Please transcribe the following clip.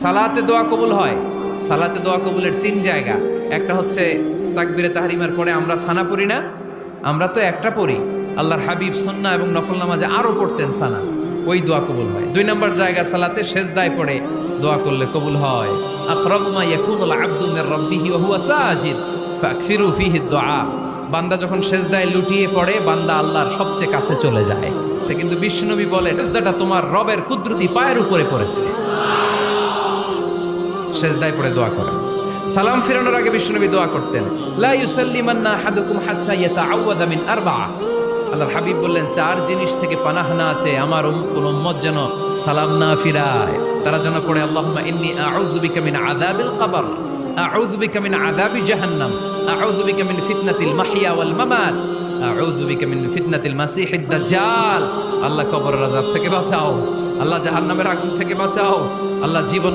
সালাতে দোয়া কবুল হয়। সালাতে দোয়া কবুলের 3 জায়গা। একটা হচ্ছে তাকবীরে তাহরিমার পরে আমরা সানা পড়ি না, আমরা তো একটা পড়ি। আল্লাহর হাবিব সুন্নাহ এবং নফল নামাজে আরো পড়তেন সানা, ওই দোয়া কবুল হয়। 2 নম্বর জায়গা সালাতে সেজদায় পড়ে দোয়া করলে কবুল হয়। আকরাবু মা ইয়াকুনুল আবদু মির রাব্বিহি ওয়া হুয়া সাজিদ ফাকসিরু ফীহি দুআ। বান্দা যখন সেজদায় লুটিয়ে পড়ে, বান্দা আল্লাহর সবচেয়ে কাছে চলে যায়। কিন্তু বিশ্বনবী বলে, সেজদাটা তোমার রবের কুদরতি পায়ের উপরে পড়েছে। সেজদায় পড়ে দোয়া করেন। সালাম ফিরানোর আগে বিশ্বনবী দোয়া করতেন, লা ইউসাল্লিমান্না আহাদুকুম হাত্তা ইয়াতাআওয়াযা মিন আরবা'a। আল্লাহর হাবিব বললেন, 4 জিনিস থেকে পানাহ না আছে আমার কোন উম্মত যেন সালাম না ফিরায়। তারা যেন পড়ে, আল্লাহুম্মা ইন্নী আউযু বিকা মিন আযাবিল কবর, আউযু বিকা মিন আযাবি জাহান্নাম, আউযু বিকা মিন ফিতনাতিল মাহইয়া ওয়াল মামাত, আউযু বিকা মিন ফিতনাতিল মাসিহিদ দাজ্জাল। আল্লাহ কবরের আযাব থেকে বাঁচাও, আল্লাহ জাহান্নামের আগুন থেকে বাঁচাও, আল্লাহ জীবন